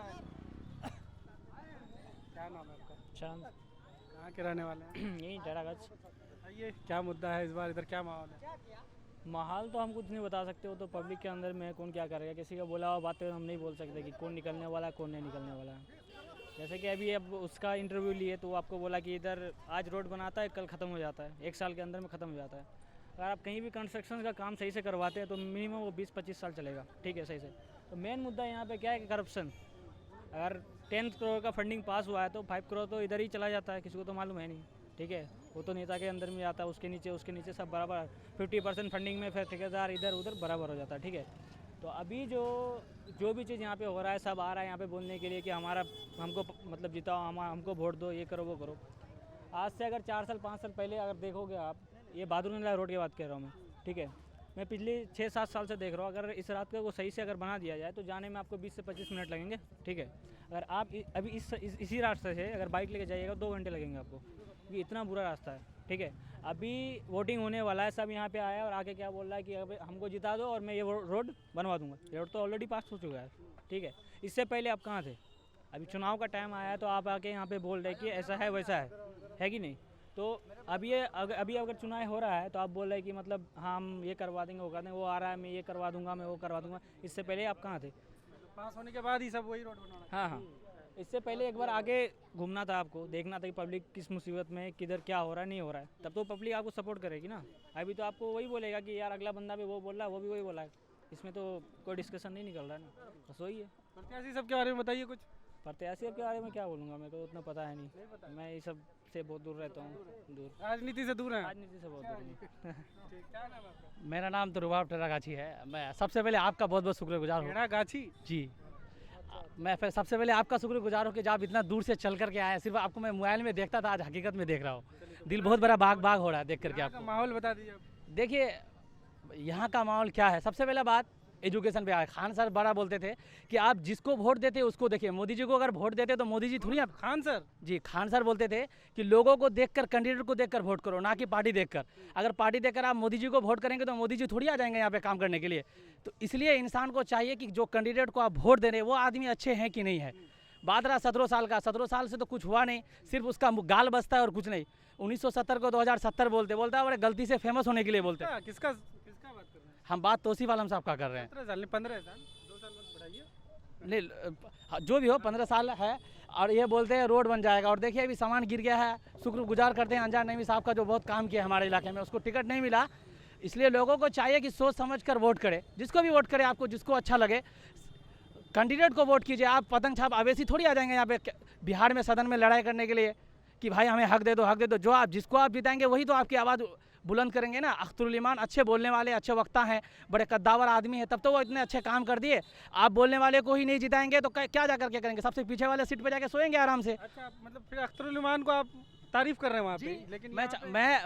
S2: नाम है आपका?
S13: चांद।
S2: कहाँ के रहने वाले हैं?
S13: यही टेरागाज।
S2: ये क्या मुद्दा है इस बार, इधर क्या माहौल है?
S13: माहौल तो हम कुछ नहीं बता सकते, वो तो पब्लिक के अंदर में है, कौन क्या करेगा। किसी का बोला हुआ बातें हम नहीं बोल सकते कि कौन निकलने वाला है कौन नहीं निकलने वाला है। जैसे कि अभी अब उसका इंटरव्यू लिए तो वो आपको बोला कि इधर आज रोड बनाता है, कल ख़त्म हो जाता है, 1 साल के अंदर में ख़त्म हो जाता है। अगर आप कहीं भी कंस्ट्रक्शन का काम सही से करवाते हैं तो मिनिमम वो 20-25 साल चलेगा, ठीक है, सही से। तो मेन मुद्दा यहाँ पे क्या है कि करप्शन। अगर 10 करोड़ का फंडिंग पास हुआ है तो 5 करोड़ तो इधर ही चला जाता है, किसी को तो मालूम है नहीं, ठीक है। वो तो नेता के अंदर में आता है, उसके नीचे सब बराबर 50% फंडिंग में फिर ठेकेदार इधर उधर बराबर हो जाता है, ठीक है। तो अभी जो भी चीज़ यहाँ पे हो रहा है, सब आ रहा है यहाँ पे बोलने के लिए कि हमको मतलब जिताओ, हमको वोट दो, ये करो वो करो। आज से अगर 4 साल 5 साल पहले अगर देखोगे आप, ये बहादुरगंज रोड की बात कर रहा हूँ मैं, ठीक है। मैं पिछले 6-7 साल से देख रहा हूँ, अगर इस रात को सही से अगर बना दिया जाए तो जाने में आपको 20 से 25 मिनट लगेंगे, ठीक है। अगर आप अभी इसी रास्ते से अगर बाइक लेके जाइएगा 2 घंटे लगेंगे आपको, क्योंकि इतना बुरा रास्ता है, ठीक है। अभी वोटिंग होने वाला है, सब यहाँ पे आया और आके क्या बोल रहा है कि अब हमको जिता दो और मैं ये रोड बनवा दूंगा। रोड तो ऑलरेडी पास हो चुका है, ठीक है। इससे पहले आप कहाँ थे? अभी चुनाव का टाइम आया है तो आप आके यहाँ पे बोल रहे कि ऐसा है वैसा है कि नहीं? तो अभी अगर चुनाव हो रहा है तो आप बोल रहे हैं कि मतलब हाँ हम ये करवा देंगे, वो कर देंगे, वो आ रहा है मैं ये करवा दूंगा, मैं वो करवा दूंगा। इससे पहले आप कहाँ थे?
S2: पास होने के बाद ही सब वही रोड बनवाना।
S13: हाँ, इससे पहले एक बार आगे घूमना था, आपको देखना था कि पब्लिक किस मुसीबत में किधर क्या हो रहा है, नहीं हो रहा है, तब तो पब्लिक आपको सपोर्ट करेगी ना। अभी तो आपको वही बोलेगा कि यार अगला बंदा भी वो बोल रहा है, वो भी वही बोला है, इसमें तो कोई डिस्कशन नहीं निकल रहा है ना, बस वही है।
S2: प्रत्याशी सब के बारे में बताइए कुछ।
S13: प्रत्याशी के बारे में क्या बोलूँगा, मेरे को उतना पता है नहीं, मैं ये सब से बहुत दूर रहता हूँ,
S2: राजनीति से दूर है।
S13: राजनीति से बहुत दूर हूँ।
S1: मेरा नाम तो रुबाब टेरागाछी है। मैं सबसे पहले आपका बहुत बहुत शुक्रगुजार हूँ।
S2: टेरागाछी
S1: जी, मैं फिर सबसे पहले आपका शुक्रगुजार हूँ कि जब आप इतना दूर से चल करके आए। सिर्फ आपको मैं मोबाइल में देखता था, आज हकीकत में देख रहा हूँ। दिल बहुत बड़ा बाग हो रहा है देख करके आपको।
S2: माहौल बता दीजिए।
S1: देखिए यहाँ का माहौल क्या है, सबसे पहले बात एजुकेशन पे आए। खान सर बड़ा बोलते थे कि आप जिसको वोट देते उसको देखिए। मोदी जी को अगर वोट देते तो मोदी जी थोड़ी आप।
S2: खान सर
S1: जी, खान सर बोलते थे कि लोगों को देखकर, कैंडिडेट को देखकर वोट करो, ना कि पार्टी देखकर। अगर पार्टी देखकर आप मोदी जी को वोट करेंगे तो मोदी जी थोड़ी आ जाएंगे यहाँ पे काम करने के लिए। तो इसलिए इंसान को चाहिए कि जो कैंडिडेट को आप वोट दे रहे हैं वो आदमी अच्छे हैं कि नहीं है। बात रहा 17 साल का, 17 साल से तो कुछ हुआ नहीं, सिर्फ उसका गाल बसता है और कुछ नहीं। 1970 को 2070 बोलता है, बड़े गलती से फेमस होने के लिए बोलते हैं।
S2: किसका बात कर रहे हैं?
S1: हम बात तौसीफ आलम साहब का कर रहे हैं।
S2: 15 साल 2 साल मत बढ़ाइए।
S1: नहीं, जो भी हो 15 साल है और ये बोलते हैं रोड बन जाएगा। और देखिए अभी सामान गिर गया है। शुक्रगुजार करते हैं अंजार नईमी साहब का जो बहुत काम किया हमारे इलाके में। उसको टिकट नहीं मिला, इसलिए लोगों को चाहिए कि सोच समझ कर वोट करे। जिसको भी वोट करे, आपको जिसको अच्छा लगे कैंडिडेट को वोट कीजिए। आप पतंग छाप आवेशी थोड़ी आ जाएंगे यहाँ पे बिहार में सदन में लड़ाई करने के लिए कि भाई हमें हक दे दो, हक दे दो। जो आप जिसको आप जिताएंगे वही तो आपकी आवाज़ बुलंद करेंगे ना। अख्तरुल ईमान अच्छे बोलने वाले, अच्छे वक्ता हैं, बड़े कद्दावर आदमी है, तब तो वो इतने अच्छे काम कर दिए। आप बोलने वाले को ही नहीं जिताएंगे तो क्या जा करके करेंगे? सबसे पीछे वाले सीट पे जाके सोएंगे आराम से।
S2: अच्छा, मतलब फिर अख्तरुल ईमान को आप तारीफ कर रहे हैं वहाँ पे, लेकिन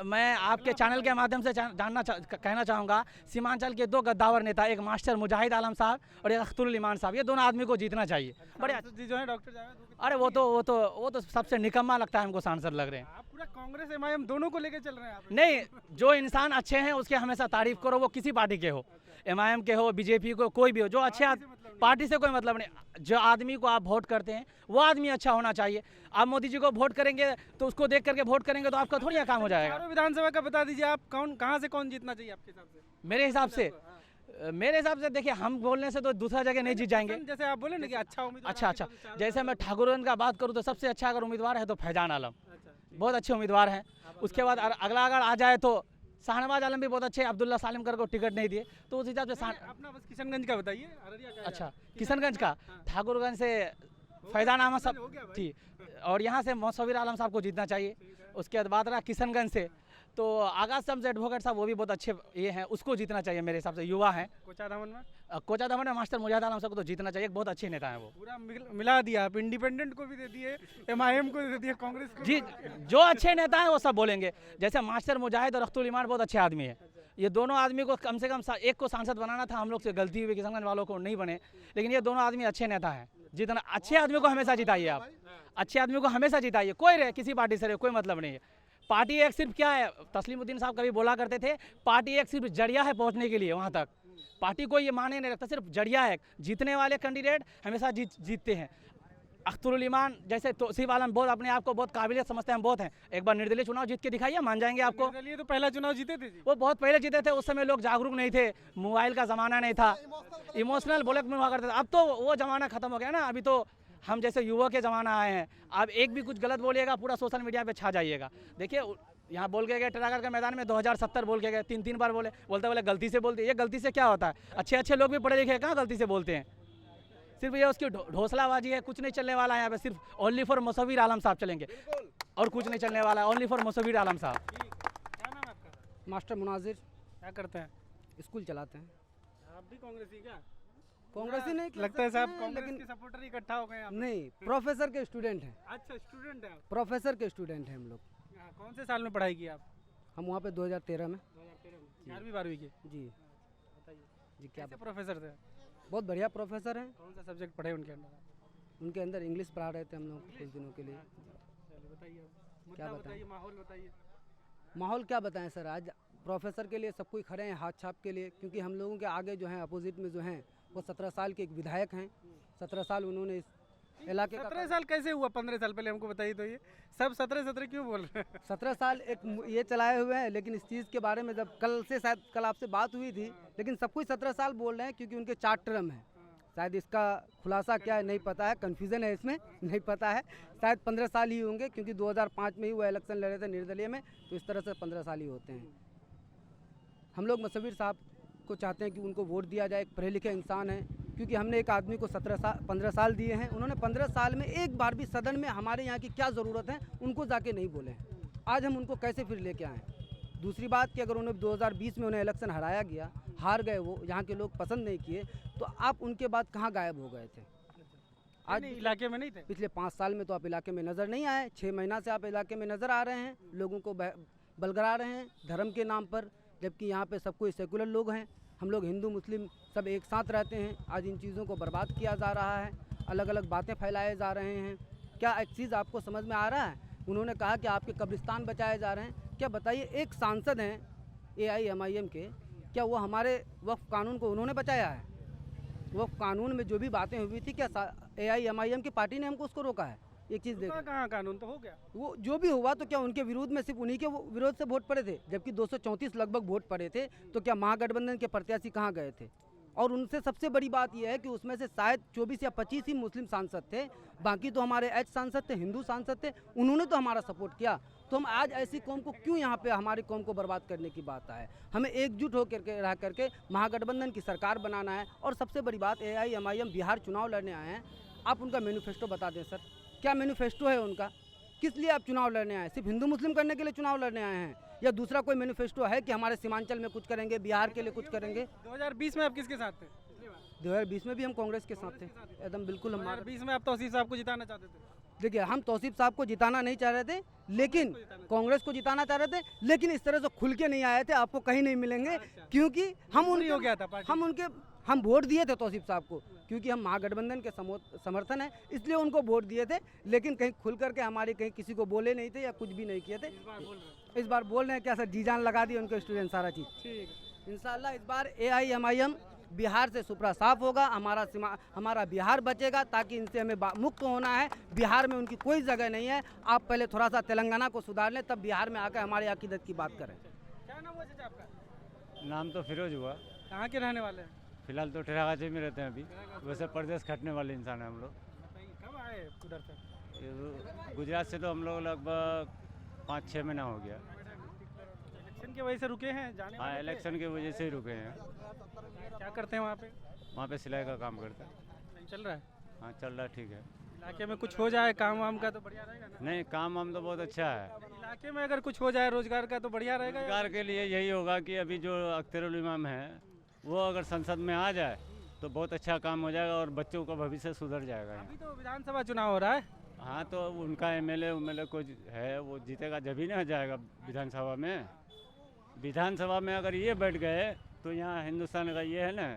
S1: मैं आपके चैनल के माध्यम से कहना चाहूँगा, सीमांचल के 2 गद्दावर नेता, एक मास्टर मुजाहिद आलम साहब और एक अख्तरुल ईमान साहब, ये दोनों आदमी को जीतना चाहिए। बड़े
S2: जी जो है डॉक्टर जावेद,
S1: अरे वो तो सबसे निकम्मा लगता है हमको, सांसद लग रहे हैं।
S2: आप पूरा कांग्रेस एमआईएम दोनों को लेके चल रहे हैं आप।
S1: नहीं, जो इंसान अच्छे हैं उसके हमेशा तारीफ करो, वो किसी पार्टी के हो, एमआईएम के हो, बीजेपी को, कोई भी हो। जो अच्छे पार्टी से कोई मतलब नहीं। जो आदमी को आप वोट करते हैं वो आदमी अच्छा होना चाहिए। आप मोदी जी को वोट करेंगे तो उसको देख करके वोट करेंगे तो आपका थोड़ी काम हो जाएगा।
S2: विधानसभा का बता दीजिए आप, कहाँ से कौन जीतना चाहिए आपके हिसाब से?
S1: मेरे हिसाब से देखिए, हम बोलने से तो दूसरा जगह नहीं जीत जाएंगे।
S2: जैसे आप बोले ना कि अच्छा उम्मीदवार।
S1: अच्छा, जैसे मैं ठाकुरगंज का बात करूँ तो सबसे अच्छा अगर उम्मीदवार है तो फैजान आलम, बहुत अच्छे उम्मीदवार हैं। उसके बाद अगला अगर आ जाए तो शाहनवाज आलम भी बहुत अच्छे। अब्दुल्ला सालिम कर को टिकट नहीं दिए तो उस हिसाब से
S2: अपना बस किशनगंज का बताइए।
S1: अच्छा, किशनगंज का ठाकुरगंज से फैजान अहमद साहब थी और यहाँ से मुसव्विर आलम साहब को जीतना चाहिए। उसके बाद रहा किशनगंज से तो आगाज शम्स एडवोकेट साहब, वो भी बहुत अच्छे ये हैं, उसको जीतना चाहिए मेरे हिसाब से। युवा हैं। कोचाधामन में मास्टर मुजाहिद आलम साहब को तो जीतना चाहिए, बहुत अच्छे नेता हैं वो।
S2: पूरा मिला दिया आप, इंडिपेंडेंट को भी दे दिए, एमआईएम को दे दिए, कांग्रेस को।
S1: जी, जो अच्छे नेता हैं वो सब बोलेंगे। जैसे मास्टर मुजाहिद और अख्तरुल ईमान बहुत अच्छे आदमी है। ये दोनों आदमी को कम से कम एक को सांसद बनाना था, हम लोग से गलती हुई, किशनगंज वालों को नहीं बने। लेकिन ये दोनों आदमी अच्छे नेता हैं। जितना अच्छे आदमी को हमेशा जिताइए आप, अच्छे आदमी को हमेशा जिताइए। कोई रहे, किसी पार्टी से रहे, कोई मतलब नहीं है। पार्टी एक सिर्फ क्या है, तस्लीमुद्दीन साहब कभी बोला करते थे, पार्टी एक सिर्फ जरिया है पहुंचने के लिए वहां तक। पार्टी को ये माने नहीं रखता, सिर्फ जरिया है। जीतने वाले कैंडिडेट हमेशा जीतते हैं। अख्तरुल ईमान जैसे तौसीफ आलम बहुत अपने आप को बहुत काबिलियत समझते हैं, बहुत हैं। एक बार निर्दलीय चुनाव जीत के दिखाइए, मान जाएंगे आपको।
S2: निर्दलीय तो पहला चुनाव जीते थे।
S1: वो बहुत पहले जीते थे, उस समय लोग जागरूक नहीं थे, मोबाइल का ज़माना नहीं था, इमोशनल बुलेट में हुआ करते थे। अब तो वो ज़माना खत्म हो गया ना। अभी तो हम जैसे युवा के ज़माना आए हैं। आप एक भी कुछ गलत बोलिएगा, पूरा सोशल मीडिया पे छा जाइएगा। देखिए यहाँ बोल के गए टेरागढ़ के मैदान में 2070 बोल के गए, 3 बार बोले गलती से बोलते। ये गलती से क्या होता है? अच्छे लोग भी पढ़े लिखे कहाँ गलती से बोलते हैं? सिर्फ ये उसकी ढोसलाबाजी है, कुछ नहीं चलने वाला है यहाँ पे। सिर्फ ओनली फॉर मुसव्विर आलम साहब चलेंगे।
S14: और कुछ नहीं चलने वाला है, ओनली फॉर मुसव्विर आलम साहब।
S2: क्या नाम है आपका?
S6: मास्टर मुनाजिर,
S2: क्या करते हैं?
S6: स्कूल चलाते हैं।
S2: आप भी कांग्रेसी क्या?
S6: कांग्रेसी नहीं कह
S2: लगता है साहब
S6: सकते हैं,
S2: कांग्रेस
S6: लेकिन
S2: के सपोर्टर इकट्ठा हो गए यहाँ पे।
S6: नहीं, प्रोफेसर के स्टूडेंट हैं।
S2: अच्छा, स्टूडेंट है आप?
S6: प्रोफेसर के स्टूडेंट हैं हम लोग।
S2: हाँ, कौन से साल में पढ़ाई की आप?
S6: हम वहाँ पे 2013 में।
S2: 2013 में 11वीं 12वीं की?
S6: जी
S2: बताइए
S6: जी। क्या
S2: कैसे प्रोफेसर थे?
S6: बहुत बढ़िया प्रोफेसर हैं।
S2: कौन सा सब्जेक्ट पढ़े उनके अंदर?
S6: उनके अंदर इंग्लिश पढ़ा रहे थे हम लोग कुछ दिनों के लिए।
S2: चलिए बताइए, अब
S6: क्या
S2: मुद्दा
S6: बताएं?
S2: बताइए, माहौल बताइए।
S6: माहौल क्या बताएं सर, आज प्रोफेसर के लिए सब कोई खड़े हैं हाथ छाप के लिए, क्योंकि हम लोगों के आगे जो हैं अपोजिट में जो हैं वो 17 साल के एक विधायक हैं। 17 साल उन्होंने इस इलाके का
S2: 17 साल कैसे हुआ? 15 साल पहले हमको बताइए तो। ये सब 17 क्यों बोल रहे हैं?
S6: 17 साल एक ये चलाए हुए हैं, लेकिन इस चीज़ के बारे में जब कल से शायद कल आपसे बात हुई थी, लेकिन सब कुछ 17 साल बोल रहे हैं क्योंकि उनके 4 टर्म हैं। शायद इसका खुलासा क्या है नहीं पता है, कन्फ्यूज़न है इसमें, नहीं पता है। शायद 15 साल ही होंगे क्योंकि 2005 में ही वो इलेक्शन लड़े थे निर्दलीय में, तो इस तरह से 15 साल ही होते हैं। हम लोग मुसव्विर साहब को चाहते हैं कि उनको वोट दिया जाए। एक पढ़े लिखे इंसान हैं, क्योंकि हमने एक आदमी को 15 साल दिए हैं। उन्होंने 15 साल में एक बार भी सदन में हमारे यहाँ की क्या ज़रूरत है उनको जाके नहीं बोले हैं। आज हम उनको कैसे फिर लेके आएँ? दूसरी बात कि अगर उन्हें 2020 में उन्हें इलेक्शन हराया गया, हार गए, वो यहाँ के लोग पसंद नहीं किए, तो आप उनके बाद कहाँ गायब हो गए थे?
S2: आज इलाके में नहीं थे?
S6: पिछले 5 साल में तो आप इलाके में नज़र नहीं आए। 6 महीना से आप इलाके में नज़र आ रहे हैं, लोगों को बलगरा रहे हैं धर्म के नाम पर, जबकि यहाँ पे सब कोई सेकुलर लोग हैं। हम लोग हिंदू मुस्लिम सब एक साथ रहते हैं। आज इन चीज़ों को बर्बाद किया जा रहा है, अलग अलग बातें फैलाए जा रहे हैं। क्या एक चीज़ आपको समझ में आ रहा है? उन्होंने कहा कि आपके कब्रिस्तान बचाए जा रहे हैं। क्या बताइए, एक सांसद हैं AIMIM के, क्या वो हमारे वक्फ कानून को उन्होंने बचाया है? वक्फ कानून में जो भी बातें हुई थी, क्या AIMIM की पार्टी ने हमको उसको रोका है? एक चीज़ देखो,
S2: कहाँ कानून तो हो गया।
S6: वो जो भी हुआ तो क्या उनके विरोध में सिर्फ उन्हीं के विरोध से वोट पड़े थे, जबकि 234 लगभग वोट पड़े थे। तो क्या महागठबंधन के प्रत्याशी कहाँ गए थे? और उनसे सबसे बड़ी बात यह है कि उसमें से शायद 24 या 25 ही मुस्लिम सांसद थे, बाकी तो हमारे एच सांसद थे, हिंदू सांसद थे, उन्होंने तो हमारा सपोर्ट किया। तो हम आज ऐसी कौम को क्यों यहाँ पे हमारी कौम को बर्बाद करने की बात है? हमें एकजुट होकर के रह करके महागठबंधन की सरकार बनाना है। और सबसे बड़ी बात, AIMIM बिहार चुनाव लड़ने आए हैं। आप उनका मैनिफेस्टो बता दें सर, क्या मैनिफेस्टो है उनका? किस लिए आप चुनाव लड़ने आए? सिर्फ हिंदू मुस्लिम करने के लिए चुनाव लड़ने आए हैं, या दूसरा कोई मैनिफेस्टो है कि हमारे सीमांचल में कुछ करेंगे, बिहार के लिए कुछ करेंगे?
S2: 2020 में आप किसके साथ थे?
S6: 2020 में भी हम कांग्रेस के साथ थे, एकदम बिल्कुल। हम
S2: 2020 में आप तौसीफ साहब को जिताना चाहते थे?
S6: देखिए, हम तौसीफ साहब को जिताना नहीं चाह रहे थे, लेकिन कांग्रेस को जिताना चाह रहे थे, लेकिन इस तरह से खुल के नहीं आए थे, आपको कहीं नहीं मिलेंगे। क्योंकि हम हम वोट दिए थे तौसीफ साहब को, क्योंकि हम महागठबंधन के समर्थन है, इसलिए उनको वोट दिए थे। लेकिन कहीं खुल करके हमारी कहीं किसी को बोले नहीं थे या कुछ भी नहीं किए थे। इस बार बोल रहे हैं क्या सर? जी जान लगा दी उनके स्टूडेंट सारा चीज़। इंशाल्लाह इस बार AIMIM बिहार से सुपरा साफ होगा, हमारा बिहार बचेगा, ताकि इनसे हमें मुक्त होना है। बिहार में उनकी कोई जगह नहीं है। आप पहले थोड़ा सा तेलंगाना को सुधार लें, तब बिहार में आकर हमारी अकीदत की बात करें।
S2: क्या नाम हुआ चाचा आपका?
S8: नाम तो फिरोज हुआ।
S2: कहाँ के रहने वाले हैं?
S8: फिलहाल तो टेरागाछी में रहते हैं अभी, वैसे परदेश खटने वाले इंसान हैं हम लोग।
S2: कब आए उधर से?
S8: गुजरात से तो हम लोग लगभग 5-6 महीना हो गया।
S2: इलेक्शन की वजह से रुके हैं जाने?
S8: हाँ, इलेक्शन की वजह से ही रुके हैं।
S2: क्या करते हैं वहाँ पे?
S8: वहाँ पे सिलाई का काम करते हैं।
S2: चल रहा है?
S8: हाँ, चल रहा है, ठीक है।
S2: इलाके में कुछ हो जाए काम वाम का तो बढ़िया रहेगा ना?
S8: नहीं, काम वाम तो बहुत अच्छा है।
S2: इलाके में अगर कुछ हो जाए रोजगार का तो बढ़िया रहेगा।
S8: रोजगार के लिए यही होगा कि अभी जो अख्तरुल इमाम है, वो अगर संसद में आ जाए तो बहुत अच्छा काम हो जाएगा और बच्चों का भविष्य सुधर जाएगा।
S2: अभी तो विधानसभा चुनाव हो रहा है।
S8: हाँ, तो उनका MLA को है, वो जीतेगा जब ही ना जाएगा विधानसभा में। विधानसभा में अगर ये बैठ गए तो यहाँ हिंदुस्तान का ये है ना,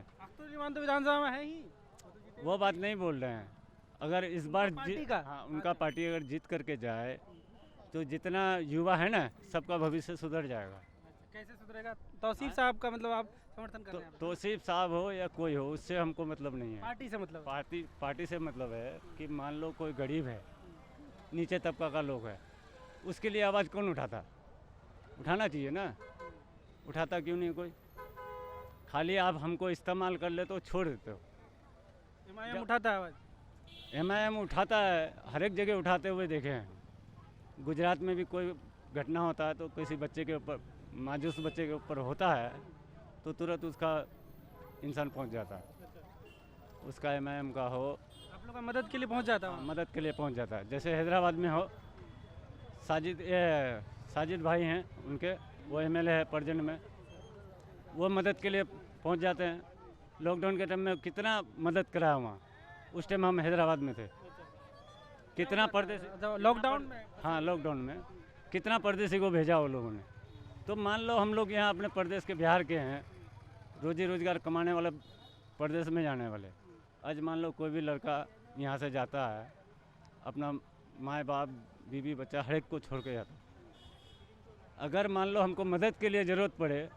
S2: तो विधानसभा में है ही,
S8: वो बात नहीं बोल रहे हैं। अगर इस बार हाँ, उनका पार्टी अगर जीत करके जाए तो जितना युवा है ना, सबका भविष्य सुधर जाएगा।
S2: कैसे सुधरेगा? तौसीफ साहब का मतलब आप समर्थन कर रहे हैं?
S8: तौसीफ साहब हो या कोई हो, उससे हमको मतलब नहीं है।
S2: पार्टी से मतलब?
S8: पार्टी से मतलब है कि मान लो कोई गरीब है, नीचे तबका का लोग है, उसके लिए आवाज़ कौन उठाता? उठाना चाहिए ना, उठाता क्यों नहीं कोई? खाली आप हमको इस्तेमाल कर ले तो छोड़ देते हो।
S2: MIM उठाता है आवाज़?
S8: MIM उठाता है, हर एक जगह उठाते हुए देखे हैं। गुजरात में भी कोई घटना होता है तो किसी बच्चे के ऊपर, मायूस बच्चे के ऊपर होता है, तो तुरंत उसका इंसान पहुंच जाता है। उसका MIM का हो,
S2: आप लोग का मदद के लिए पहुंच जाता है?
S8: मदद के लिए पहुंच जाता है। जैसे हैदराबाद में हो, साजिद भाई हैं उनके, वो एमएलए है प्रेजेंट में, वो मदद के लिए पहुंच जाते हैं। लॉकडाउन के टाइम में कितना मदद करा वहाँ, उस टाइम हम हैदराबाद में थे। कितना परदेसी
S2: लॉकडाउन में,
S8: हाँ लॉकडाउन में कितना परदेसी को भेजा वो लोगों ने। तो मान लो हम लोग यहाँ अपने प्रदेश के बिहार के हैं, रोजी रोजगार कमाने वाले, प्रदेश में जाने वाले। आज मान लो कोई भी लड़का यहाँ से जाता है, अपना माँ बाप बीवी बच्चा हर एक को छोड़ के जाता है। अगर मान लो हमको मदद के लिए ज़रूरत पड़े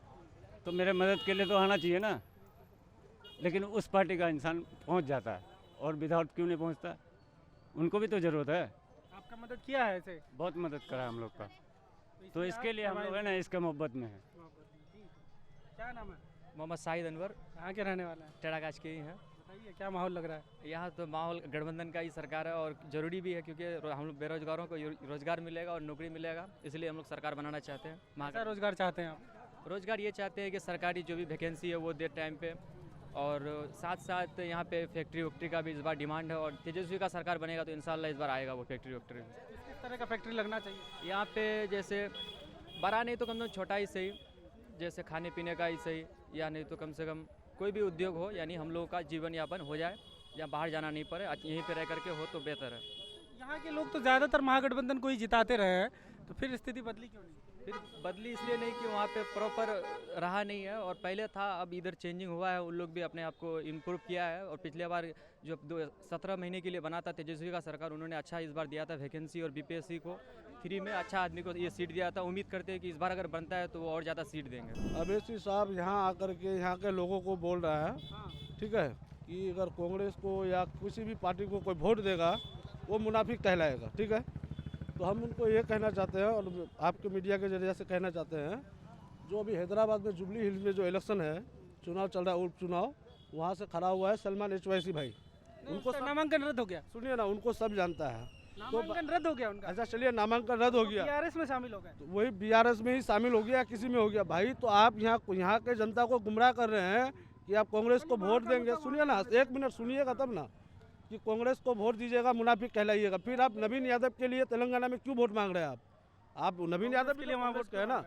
S8: तो मेरे मदद के लिए तो आना चाहिए ना, लेकिन उस पार्टी का इंसान पहुँच जाता है। और विदाउट क्यों नहीं पहुँचता, उनको भी तो ज़रूरत है।
S2: आपका मदद किया है ऐसे?
S8: बहुत मदद करा हम लोग का, तो इसके लिए हम लोग है ना इसके मोहब्बत में है।
S2: क्या नाम है?
S15: मोहम्मद शाहिद अनवर।
S2: कहाँ के रहने वाले हैं?
S15: टेढ़ागाछ के ही हैं।
S2: बताइए क्या माहौल लग रहा है?
S15: यहाँ तो माहौल गठबंधन का ही सरकार है और ज़रूरी भी है, क्योंकि हम लोग बेरोजगारों को रोजगार मिलेगा और नौकरी मिलेगा, इसलिए हम लोग सरकार बनाना चाहते हैं।
S2: कैसा रोजगार चाहते हैं आप?
S15: रोजगार ये चाहते हैं कि सरकारी जो भी वैकेंसी है वो दे टाइम पे, और साथ साथ यहाँ पे फैक्ट्री वैक्ट्री का भी इस बार डिमांड है, और तेजस्वी का सरकार बनेगा तो इंशाल्लाह इस बार आएगा वो फैक्ट्री वैक्ट्री।
S2: किस तरह का फैक्ट्री लगना चाहिए
S15: यहाँ पे? जैसे बड़ा नहीं तो कम से कम छोटा ही सही, जैसे खाने पीने का ही सही, या नहीं तो कम से कम कोई भी उद्योग हो, यानी हम लोगों का जीवन यापन हो जाए, या बाहर जाना नहीं पड़े, यहीं पे रह करके हो तो बेहतर है।
S2: यहाँ के लोग तो ज़्यादातर महागठबंधन को ही जिताते रहे हैं, तो फिर स्थिति बदली क्यों नहीं?
S15: फिर बदली इसलिए नहीं कि वहाँ पे प्रॉपर रहा नहीं है, और पहले था, अब इधर चेंजिंग हुआ है, उन लोग भी अपने आप को इम्प्रूव किया है। और पिछले बार जो 17 महीने के लिए बना था तेजस्वी का सरकार, उन्होंने अच्छा इस बार दिया था वैकेंसी, और बीपीएससी को फ्री में अच्छा आदमी को ये सीट दिया था। उम्मीद करते हैं कि इस बार अगर बनता है तो वो और ज़्यादा सीट देंगे।
S11: अवैसी साहब यहाँ आकर के यहाँ के लोगों को बोल रहा है, ठीक है, कि अगर कांग्रेस को या किसी भी पार्टी को कोई वोट देगा वो मुनाफिक कहलाएगा, ठीक है। तो हम उनको ये कहना चाहते हैं, और आपके मीडिया के जरिए से कहना चाहते हैं, जो अभी हैदराबाद में जुबली हिल्स में जो इलेक्शन है, चुनाव चल रहा है, उपचुनाव, वहाँ से खड़ा हुआ है सलमान एचवाईसी भाई। उनको
S2: नामांकन रद्द हो गया।
S11: सुनिए ना, उनको सब जानता है।
S2: नामांकन रद्द हो गया उनका।
S11: अच्छा चलिए, नामांकन रद्द हो गया,
S2: बीआरएस में शामिल हो गए।
S11: तो वही बीआरएस में ही शामिल हो गया या किसी में हो गया भाई। तो आप यहाँ के जनता को गुमराह कर रहे हैं कि आप कांग्रेस को वोट देंगे। सुनिए ना, 1 मिनट सुनिएगा तब ना, कि कांग्रेस को वोट दीजिएगा मुनाफिक कहलाइएगा। फिर आप नवीन यादव के लिए तेलंगाना में क्यों वोट मांग रहे हैं? आप नवीन यादव के लिए वहाँ वोट है ना,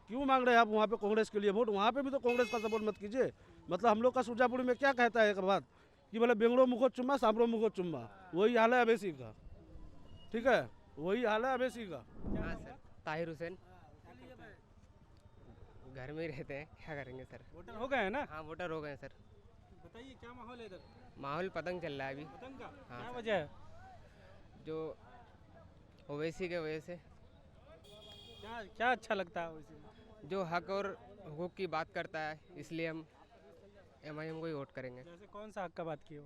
S11: क्यों मांग रहे हैं आप वहाँ पे कांग्रेस के लिए वोट? वहाँ पे भी तो कांग्रेस का सपोर्ट मत कीजिए। मतलब हम लोग का सुरजापुर में क्या कहता है एक बात, कि बोले बेंगलो मुखो चुम्मा, सांबरो मुखो चुम्मा, वही हाल है अवैसी का, ठीक है, वही हाल है अवैसी का।
S16: हाँ सर, ताहिर हुसैन। घर में ही रहते हैं, क्या करेंगे सर।
S2: वोटर हो गए हैं ना?
S16: हाँ वोटर हो गए हैं सर।
S2: बताइए क्या माहौल है इधर?
S16: माहौल पतंग चल रहा है अभी।
S2: पतंग का?
S16: हाँ
S2: क्या
S16: सर।
S2: वजह है?
S16: जो ओवैसी के वजह से।
S2: क्या क्या अच्छा लगता है ओवैसी में?
S16: जो हक और हुकूक की बात करता है, इसलिए हम MIM को ही वोट करेंगे।
S2: जैसे कौन सा हक का बात की हो?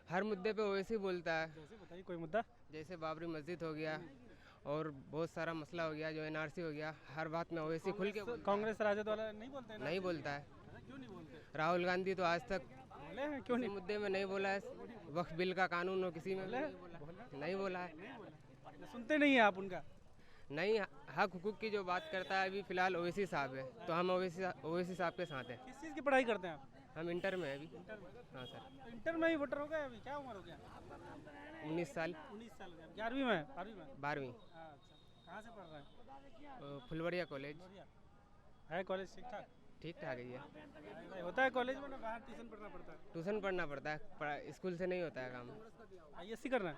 S16: हर मुद्दे पे ओवैसी बोलता है।
S2: जैसे बताइए कोई मुद्दा।
S16: जैसे बाबरी मस्जिद हो गया, और बहुत सारा मसला हो गया, जो NRC हो गया, हर बात में ओवैसी खुल के
S2: कांग्रेस राजद वाला नहीं बोलते हैं ना?
S16: नहीं बोलता है।
S2: क्यों नहीं बोलते?
S16: राहुल गांधी तो आज तक
S2: बोले हैं, क्यों नहीं?
S16: मुद्दे में नहीं बोला है। वक्फ बिल का कानून हो किसी में नहीं बोला है।
S2: सुनते नहीं है आप उनका?
S16: नहीं, हक हुकूक की जो बात करता है अभी फिलहाल ओवैसी साहब है, तो हम ओवैसी साहब के साथ हैं।
S2: किस चीज़ की पढ़ाई करते हैं आप?
S16: हम इंटर में है अभी।
S2: इंटर में?
S16: हाँ सर।
S2: इंटर में ही वोटर हो गए अभी? क्या उम्र हो गया?
S16: 19 साल।
S2: 19 साल हो गया। 11वीं में? 12वीं में?
S16: 12वीं।
S2: अच्छा, कहाँ से पढ़ रहे हैं?
S16: फुलवरिया कॉलेज।
S2: है कॉलेज ठीक ठाक?
S16: ठीक ठाक है ये।
S2: होता है कॉलेज में ना बाहर ट्यूशन पढ़ना पड़ता है?
S16: ट्यूशन पढ़ना पड़ता है, स्कूल से नहीं होता है काम।
S2: ISC करना है?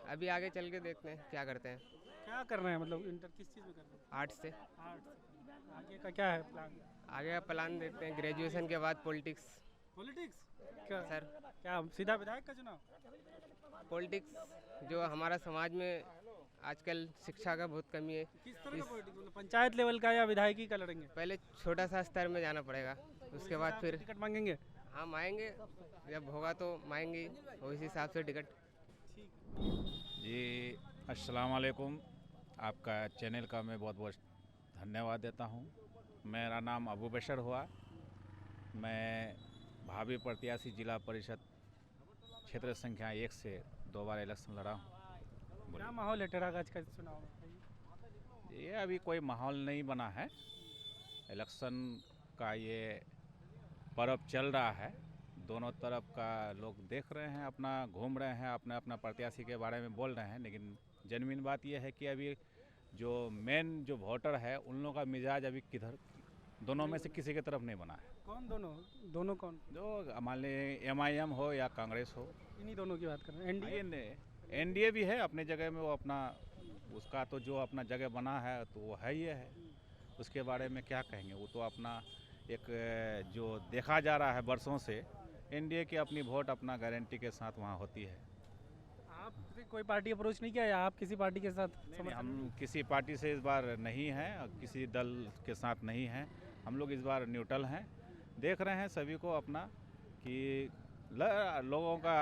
S16: अभी आगे चल के देखते हैं क्या करते हैं।
S2: क्या कर रहे हैं, मतलब इंटर किस चीज़ में कर रहे हैं?
S16: आर्ट्स से।
S2: आगे का क्या है प्लान?
S16: आगे का प्लान देखते हैं, ग्रेजुएशन के बाद पॉलिटिक्स।
S2: पॉलिटिक्स? क्या
S16: सर?
S2: क्या सीधा विधायक का चुनाव?
S16: पॉलिटिक्स जो हमारा समाज में आजकल शिक्षा का बहुत कमी है।
S2: किस तरह का पॉलिटिक्स, मतलब पंचायत लेवल का या विधायकी का लड़ेंगे?
S16: पहले छोटा सा स्तर में जाना पड़ेगा, उसके बाद फिर
S2: टिकट मांगेंगे?
S16: हाँ मांगेंगे, जब होगा तो मांगेंगे, उस हिसाब से टिकट।
S17: जी अस्सलाम वालेकुम, आपका चैनल का मैं बहुत बहुत धन्यवाद देता हूँ। मेरा नाम अबू बशर हुआ, मैं भावी प्रत्याशी जिला परिषद क्षेत्र संख्या 1 से 2 बार इलेक्शन लड़ा हूँ।
S2: क्या माहौल है टेढ़ागाछ का चुनाव में?
S17: ये अभी कोई माहौल नहीं बना है, इलेक्शन का ये पर्व चल रहा है, दोनों तरफ का लोग देख रहे हैं, अपना घूम रहे हैं, अपना अपना प्रत्याशी के बारे में बोल रहे हैं। लेकिन जेन्युइन बात यह है कि अभी जो मेन जो वोटर है उन लोगों का मिजाज अभी किधर, दोनों में से किसी की तरफ नहीं बना है।
S2: कौन दोनों? दोनों कौन?
S17: जो मान लीजिए MIM हो या कांग्रेस हो,
S2: इन्हीं दोनों की बात कर रहे हैं।
S17: NDA भी है अपने जगह में, वो अपना उसका तो जो अपना जगह बना है तो वो है ही है, उसके बारे में क्या कहेंगे। वो तो अपना एक जो देखा जा रहा है वर्षों से, NDA की अपनी वोट अपना गारंटी के साथ वहाँ होती है।
S2: आपसे कोई पार्टी अप्रोच नहीं किया या आप किसी पार्टी के साथ?
S17: नहीं, हम किसी पार्टी से इस बार नहीं हैं और किसी दल के साथ नहीं हैं, हम लोग इस बार न्यूट्रल हैं। देख रहे हैं सभी को अपना कि लोगों का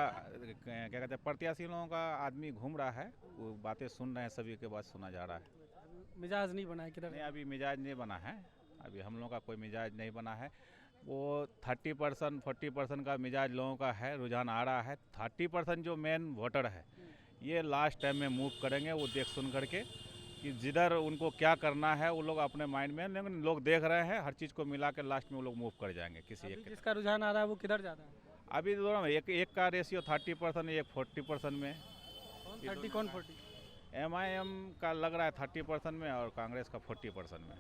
S17: क्या कहते हैं, प्रत्याशी लोगों का आदमी घूम रहा है, वो बातें सुन रहे हैं, सभी के बात सुना जा रहा है।
S2: मिजाज नहीं बना है किधर?
S17: नहीं, अभी मिजाज नहीं बना है, अभी हम लोगों का कोई मिजाज नहीं बना है। वो 30% 40% का मिजाज लोगों का है, रुझान आ रहा है। 30% जो मेन वोटर है ये लास्ट टाइम में मूव करेंगे, वो देख सुन करके कि जिधर उनको क्या करना है वो लोग अपने माइंड में, लेकिन लोग देख रहे हैं, हर चीज़ को मिला के लास्ट में वो लोग मूव कर जाएंगे किसी एक।
S2: जिसका रुझान आ रहा है वो किधर जाता है?
S17: अभी दोनों में एक का रेशियो 30%, एक 40% में।
S2: 30 कौन 40?
S17: MIM का लग रहा है 30% में और कांग्रेस का 40% में।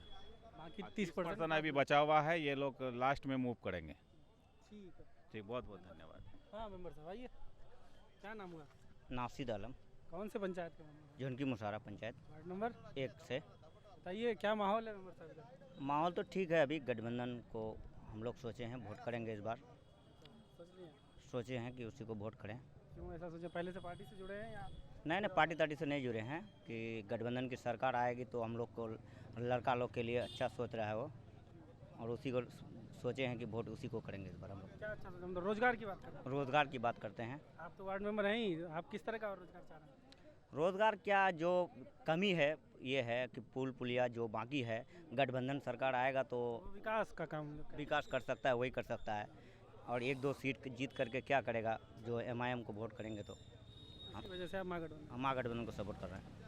S2: बाकी 30%
S17: अभी बचा हुआ है, ये लोग लास्ट में मूव करेंगे।
S2: ठीक है,
S17: ठीक, बहुत बहुत धन्यवाद।
S2: हाँ मेंबर साहब आइए। क्या नाम हुआ?
S18: नासिद आलम।
S2: कौन से पंचायत का मेंबर?
S18: झुनकी मुसारा पंचायत
S2: वार्ड नंबर
S18: 1 से।
S2: बताइए क्या माहौल है मेंबर साहब इधर?
S18: माहौल तो ठीक है, अभी गठबंधन को हम लोग सोचे हैं वोट करेंगे इस बार। सोचे हैं कि उसी को वोट करें।
S2: क्यों ऐसा सोचे? पहले से पार्टी से जुड़े हैं या?
S18: नहीं, पार्टी तार्टी से नहीं जुड़े हैं कि गठबंधन की सरकार आएगी तो हम लोग को, लड़का लोग के लिए अच्छा सोच रहा है वो, और उसी को सोचे हैं कि वोट उसी को करेंगे इस बार हम लोग।
S2: क्या अच्छा सोचा? हम तो रोजगार की बात कर रहे हैं।
S18: रोजगार की बात करते हैं।
S2: आप तो वार्ड मेंबर हैं ही, आप किस तरह का रोजगार चाह रहे हैं?
S18: रोजगार क्या, जो कमी है ये है कि पुल पुलिया जो बाकी है, गठबंधन सरकार आएगा तो
S2: विकास का काम
S18: विकास कर सकता है, वही कर सकता है। और 1-2 सीट जीत करके क्या करेगा, जो MIM को वोट करेंगे तो
S2: इस वजह से आप महागठबंधन
S18: महागठबंधन को सपोर्ट कर रहे हैं।